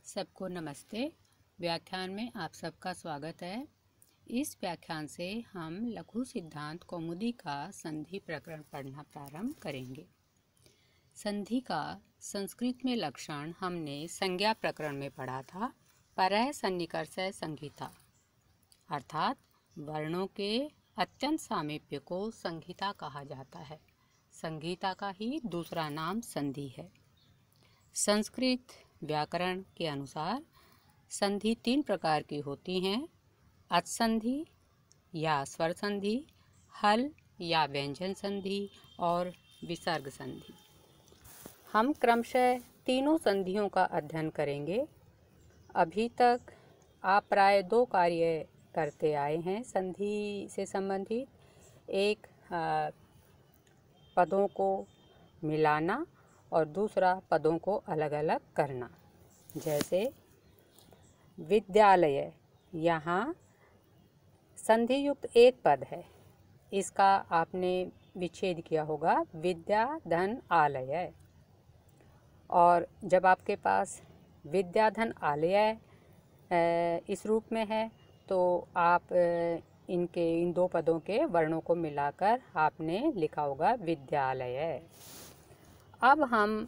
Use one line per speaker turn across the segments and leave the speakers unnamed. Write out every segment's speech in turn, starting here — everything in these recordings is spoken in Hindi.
सबको नमस्ते। व्याख्यान में आप सबका स्वागत है। इस व्याख्यान से हम लघु सिद्धांत कौमुदी का संधि प्रकरण पढ़ना प्रारंभ करेंगे। संधि का संस्कृत में लक्षण हमने संज्ञा प्रकरण में पढ़ा था। परः सन्निकर्षः संहिता, अर्थात वर्णों के अत्यंत सामीप्य को संहिता कहा जाता है। संहिता का ही दूसरा नाम संधि है। संस्कृत व्याकरण के अनुसार संधि 3 प्रकार की होती हैं: अच संधि या स्वर संधि, हल या व्यंजन संधि और विसर्ग संधि। हम क्रमशः तीनों संधियों का अध्ययन करेंगे। अभी तक आप प्राय 2 कार्य करते आए हैं संधि से संबंधित। एक पदों को मिलाना और दूसरा पदों को अलग अलग करना। जैसे विद्यालय, यहाँ संधि युक्त एक पद है, इसका आपने विच्छेद किया होगा विद्या धन आलय। और जब आपके पास विद्या धन आलय इस रूप में है तो आप इन 2 पदों के वर्णों को मिलाकर आपने लिखा होगा विद्यालय। अब हम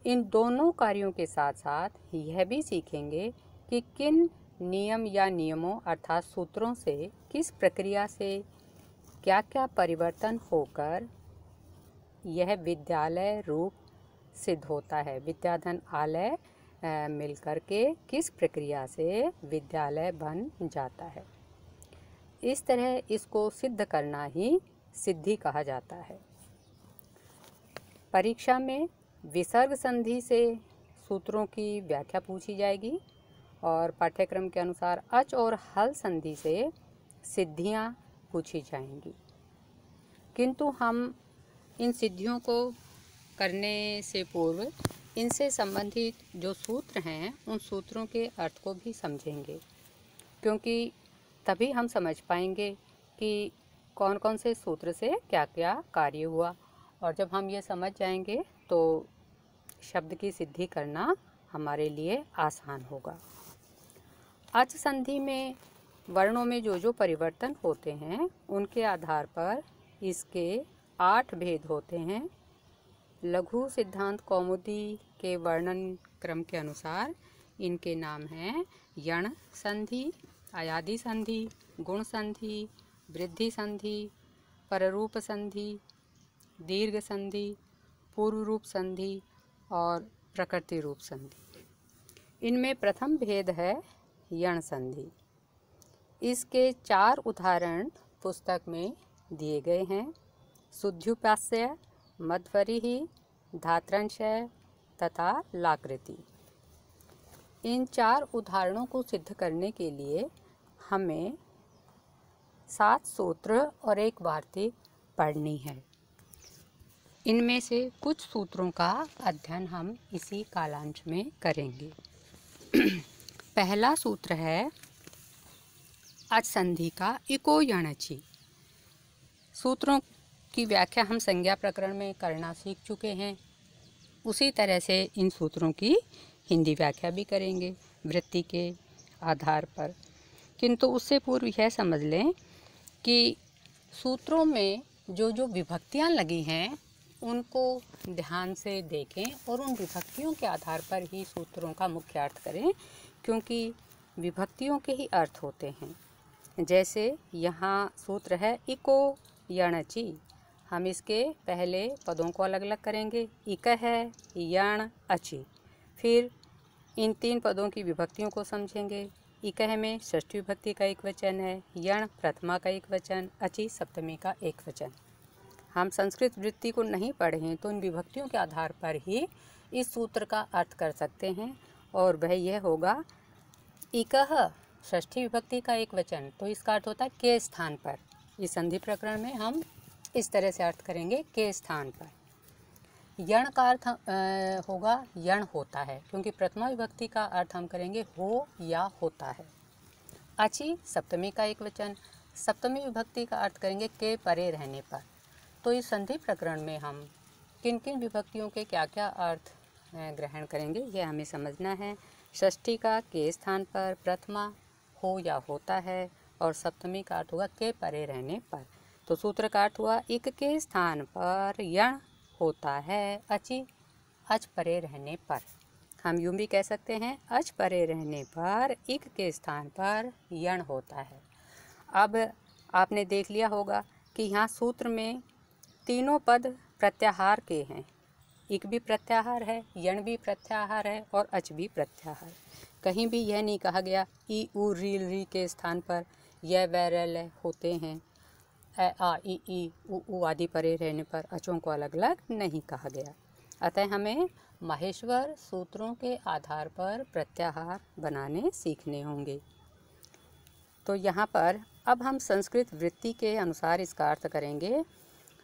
इन दोनों कार्यों के साथ साथ यह भी सीखेंगे कि किन नियम या नियमों अर्थात सूत्रों से किस प्रक्रिया से क्या क्या परिवर्तन होकर यह विद्यालय रूप सिद्ध होता है। विद्याधन आलय मिलकर के किस प्रक्रिया से विद्यालय बन जाता है। इस तरह इसको सिद्ध करना ही सिद्धि कहा जाता है। परीक्षा में विसर्ग संधि से सूत्रों की व्याख्या पूछी जाएगी और पाठ्यक्रम के अनुसार अच और हल संधि से सिद्धियां पूछी जाएंगी। किंतु हम इन सिद्धियों को करने से पूर्व इनसे संबंधित जो सूत्र हैं उन सूत्रों के अर्थ को भी समझेंगे, क्योंकि तभी हम समझ पाएंगे कि कौन कौन से सूत्र से क्या क्या कार्य हुआ। और जब हम ये समझ जाएंगे तो शब्द की सिद्धि करना हमारे लिए आसान होगा। अच संधि में वर्णों में जो परिवर्तन होते हैं उनके आधार पर इसके 8 भेद होते हैं। लघु सिद्धांत कौमुदी के वर्णन क्रम के अनुसार इनके नाम हैं यण संधि, अयादि संधि, गुण संधि, वृद्धि संधि, पररूप संधि, दीर्घ संधि, पूर्व रूप संधि और प्रकृति रूप संधि। इनमें प्रथम भेद है यण संधि। इसके 4 उदाहरण पुस्तक में दिए गए हैं: शुद्ध्युपास्य, मध्वरिः, धात्रंशः तथा लाकृति। इन 4 उदाहरणों को सिद्ध करने के लिए हमें 7 सूत्र और एक वार्तिक पढ़नी है। इनमें से कुछ सूत्रों का अध्ययन हम इसी कालांश में करेंगे। पहला सूत्र है अच संधि का इको यणचि। सूत्रों की व्याख्या हम संज्ञा प्रकरण में करना सीख चुके हैं। उसी तरह से इन सूत्रों की हिंदी व्याख्या भी करेंगे वृत्ति के आधार पर। किंतु उससे पूर्व यह समझ लें कि सूत्रों में जो विभक्तियां लगी हैं उनको ध्यान से देखें और उन विभक्तियों के आधार पर ही सूत्रों का मुख्य अर्थ करें, क्योंकि विभक्तियों के ही अर्थ होते हैं। जैसे यहाँ सूत्र है इको यणचि। हम इसके पहले पदों को अलग अलग करेंगे। इक है, यण, अचि। फिर इन 3 पदों की विभक्तियों को समझेंगे। इकह में षष्ठी विभक्ति का एक वचन है, यण प्रथमा का एक वचन, अचि सप्तमी का एक वचन। हम संस्कृत वृत्ति को नहीं पढ़े हैं तो इन विभक्तियों के आधार पर ही इस सूत्र का अर्थ कर सकते हैं, और वह यह होगा इकह षष्ठी विभक्ति का एक वचन, तो इसका अर्थ होता है के स्थान पर। इस संधि प्रकरण में हम इस तरह से अर्थ करेंगे के स्थान पर। यण का अर्थ होगा यण होता है, क्योंकि प्रथमा विभक्ति का अर्थ हम करेंगे हो या होता है। अचि सप्तमी का एक वचन, सप्तमी विभक्ति का अर्थ करेंगे के परे रहने पर। तो इस संधि प्रकरण में हम किन किन विभक्तियों के क्या क्या अर्थ ग्रहण करेंगे, यह हमें समझना है। षष्ठी का के स्थान पर प्रथमा हो या होता है, और सप्तमी का अर्थ हुआ के परे रहने पर। तो सूत्र का अर्थ हुआ इक के स्थान पर यण होता है अचि, अच परे रहने पर। हम यूं भी कह सकते हैं अच परे रहने पर इक के स्थान पर यण होता है। अब आपने देख लिया होगा कि यहाँ सूत्र में तीनों पद प्रत्याहार के हैं। इक भी प्रत्याहार है, यण भी प्रत्याहार है और अच भी प्रत्याहार। कहीं भी यह नहीं कहा गया ई उ री के स्थान पर य व र ल होते हैं, ए आ ई उ आदि परे रहने पर अचों को अलग अलग नहीं कहा गया। अतः हमें माहेश्वर सूत्रों के आधार पर प्रत्याहार बनाने सीखने होंगे। तो यहाँ पर अब हम संस्कृत वृत्ति के अनुसार इसका अर्थ करेंगे।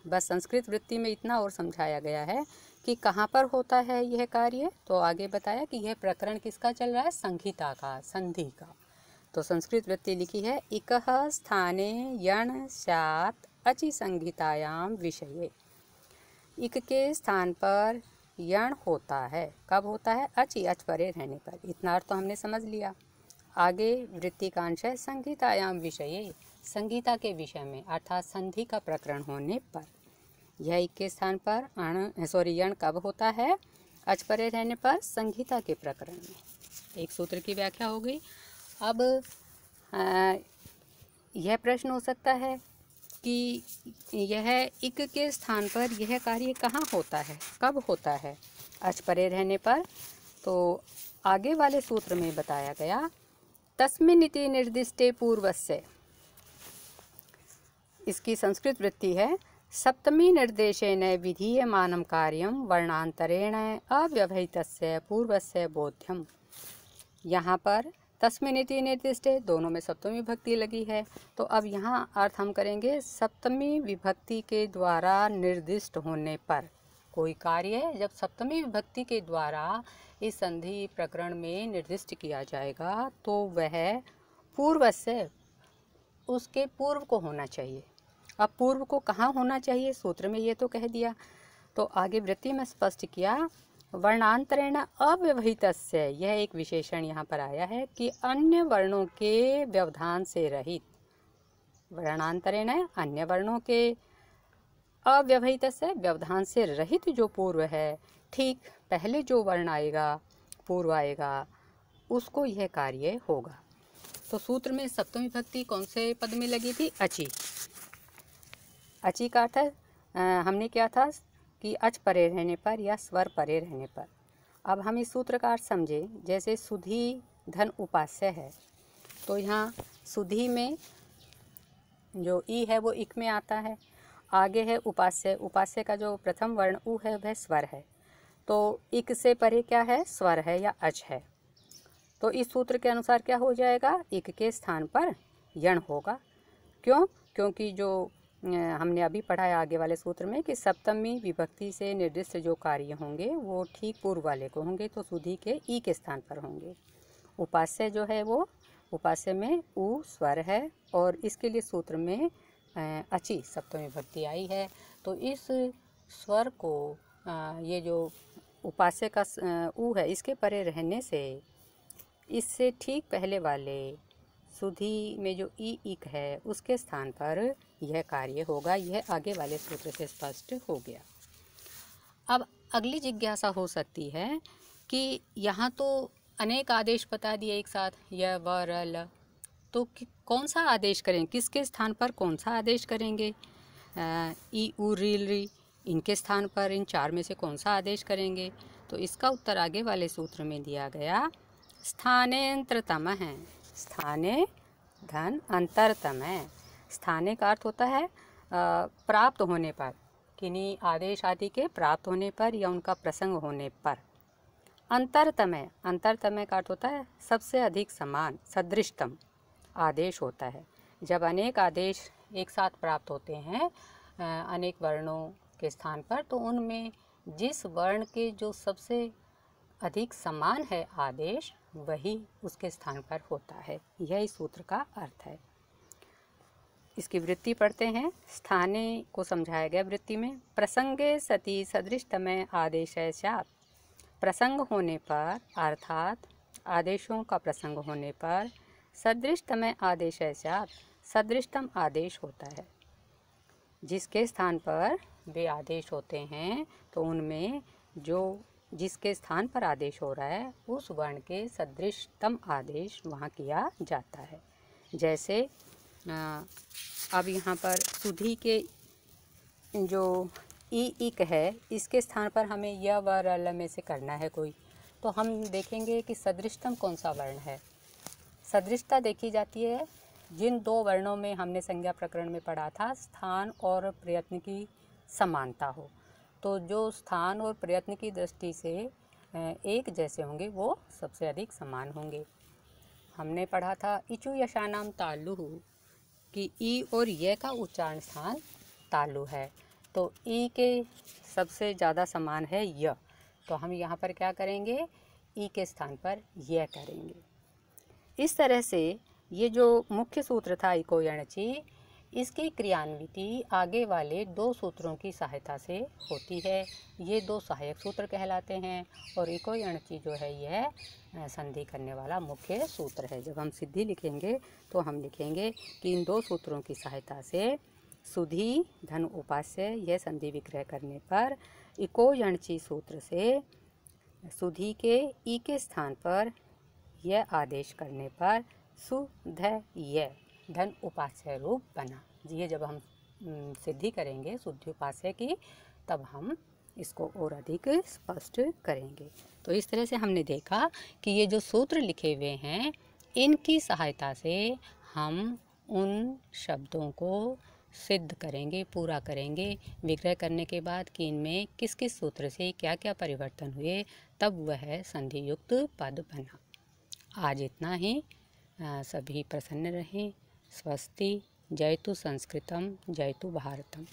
बस संस्कृत वृत्ति में इतना और समझाया गया है कि कहाँ पर होता है यह कार्य। तो आगे बताया कि यह प्रकरण किसका चल रहा है, संहिता का, संधि का। तो संस्कृत वृत्ति लिखी है इकः स्थाने यण स्यात् अचि संहितायाम विषये। इक के स्थान पर यण होता है, कब होता है, अचि, अच परे रहने पर। इतना अर्थ तो हमने समझ लिया। आगे वृत्ति का अंश है संहितायाम विषये, संहिता के विषय में अर्थात संधि का प्रकरण होने पर। यह इक के स्थान पर यण कब होता है, अच परे रहने पर, संहिता के प्रकरण में। एक सूत्र की व्याख्या हो गई। अब यह प्रश्न हो सकता है कि यह इक के स्थान पर यह कार्य कहाँ होता है, कब होता है, अच परे रहने पर। तो आगे वाले सूत्र में बताया गया तस्मिन्निति निर्दिष्टे पूर्वस्य। इसकी संस्कृत वृत्ति है सप्तमी निर्देशेन विधीयमानं कार्यं वर्णांतरेण अव्यवहितस्य पूर्वस्य बोध्यम। यहाँ पर तस्मिन्निति निर्दिष्टे दोनों में सप्तमी विभक्ति लगी है। तो अब यहाँ अर्थ हम करेंगे सप्तमी विभक्ति के द्वारा निर्दिष्ट होने पर। कोई कार्य जब सप्तमी विभक्ति के द्वारा इस संधि प्रकरण में निर्दिष्ट किया जाएगा तो वह पूर्व से, उसके पूर्व को होना चाहिए। अब पूर्व को कहाँ होना चाहिए, सूत्र में ये तो कह दिया। तो आगे वृत्ति में स्पष्ट किया वर्णांतरेण अव्यवहितस्य, यह एक विशेषण यहाँ पर आया है कि अन्य वर्णों के व्यवधान से रहित। वर्णांतरेण अन्य वर्णों के, अव्यवहितस्य व्यवधान से रहित जो पूर्व है, ठीक पहले जो वर्ण आएगा, पूर्व आएगा, उसको यह कार्य होगा। तो सूत्र में सप्तमी विभक्ति कौन से पद में लगी थी, अचि। अचि का अर्थ हमने क्या था कि अच परे रहने पर या स्वर परे रहने पर। अब हम इस सूत्र का अर्थ समझे। जैसे सुधी धन उपास्य है, तो यहाँ सुधी में जो ई है वो इक में आता है। आगे है उपास्य, उपास्य का जो प्रथम वर्ण उ है वह स्वर है। तो इक से परे क्या है, स्वर है या अच है। तो इस सूत्र के अनुसार क्या हो जाएगा, इक के स्थान पर यण होगा। क्यों, क्योंकि जो हमने अभी पढ़ा है आगे वाले सूत्र में कि सप्तमी विभक्ति से निर्दिष्ट जो कार्य होंगे वो ठीक पूर्व वाले को होंगे, तो सुधी के ई के स्थान पर होंगे। उपास्य जो है वो, उपास्य में उ स्वर है और इसके लिए सूत्र में अचि सप्तमी विभक्ति आई है। तो इस स्वर को ये जो उपास्य का उ है, इसके परे रहने से इससे ठीक पहले वाले सुधी में जो ई इक है उसके स्थान पर यह कार्य होगा। यह आगे वाले सूत्र से स्पष्ट हो गया। अब अगली जिज्ञासा हो सकती है कि यहाँ तो अनेक आदेश बता दिए एक साथ, य व र ल, तो कौन सा आदेश करें, किसके स्थान पर कौन सा आदेश करेंगे। ई उ री इनके स्थान पर इन चार में से कौन सा आदेश करेंगे। तो इसका उत्तर आगे वाले सूत्र में दिया गया स्थानेंतरतम है। स्थाने धन अंतरतम है। स्थाने का अर्थ होता है प्राप्त होने पर, किन्हीं आदेश आदि के प्राप्त होने पर या उनका प्रसंग होने पर। अंतरतम है, अंतरतम का अर्थ होता है सबसे अधिक समान, सदृशतम आदेश होता है। जब अनेक आदेश एक साथ प्राप्त होते हैं अनेक वर्णों के स्थान पर, तो उनमें जिस वर्ण के जो सबसे अधिक समान है आदेश, वही उसके स्थान पर होता है। यह इस सूत्र का अर्थ है। इसकी वृत्ति पढ़ते हैं। स्थाने को समझाया गया वृत्ति में, प्रसंगे सति सदृशतमय आदेश स्यात्। प्रसंग होने पर अर्थात आदेशों का प्रसंग होने पर सदृशतम आदेश स्यात्, सदृशतम आदेश होता है। जिसके स्थान पर वे आदेश होते हैं तो उनमें जो जिसके स्थान पर आदेश हो रहा है उस वर्ण के सदृशतम आदेश वहाँ किया जाता है। जैसे अब यहाँ पर सुधी के जो इक है इसके स्थान पर हमें य व र ल में से करना है कोई, तो हम देखेंगे कि सदृशतम कौन सा वर्ण है। सदृशता देखी जाती है जिन दो वर्णों में हमने संज्ञा प्रकरण में पढ़ा था स्थान और प्रयत्न की समानता हो, तो जो स्थान और प्रयत्न की दृष्टि से एक जैसे होंगे वो सबसे अधिक समान होंगे। हमने पढ़ा था इचु यशानाम तालु कि ई और ये का उच्चारण स्थान तालु है, तो ई के सबसे ज़्यादा समान है य, तो हम यहाँ पर क्या करेंगे, ई के स्थान पर यह करेंगे। इस तरह से ये जो मुख्य सूत्र था इको यणचि, इसकी क्रियान्विति आगे वाले दो सूत्रों की सहायता से होती है। ये दो सहायक सूत्र कहलाते हैं और इको यणचि जो है यह संधि करने वाला मुख्य सूत्र है। जब हम सिद्धि लिखेंगे तो हम लिखेंगे कि इन दो सूत्रों की सहायता से सुधी धन उपास्य यह संधि विग्रह करने पर इको यणचि सूत्र से सुधी के ई के स्थान पर यह आदेश करने पर सुध य धन उपास्य रूप बना। ये जब हम सिद्धि करेंगे शुद्धि उपास्य की तब हम इसको और अधिक स्पष्ट करेंगे। तो इस तरह से हमने देखा कि ये जो सूत्र लिखे हुए हैं इनकी सहायता से हम उन शब्दों को सिद्ध करेंगे, पूरा करेंगे। विग्रह करने के बाद कि इनमें किस किस सूत्र से क्या क्या परिवर्तन हुए तब वह संधि युक्त पद बना। आज इतना ही। सभी प्रसन्न रहें। स्वस्ति। जयतु संस्कृतम, जयतु भारतम।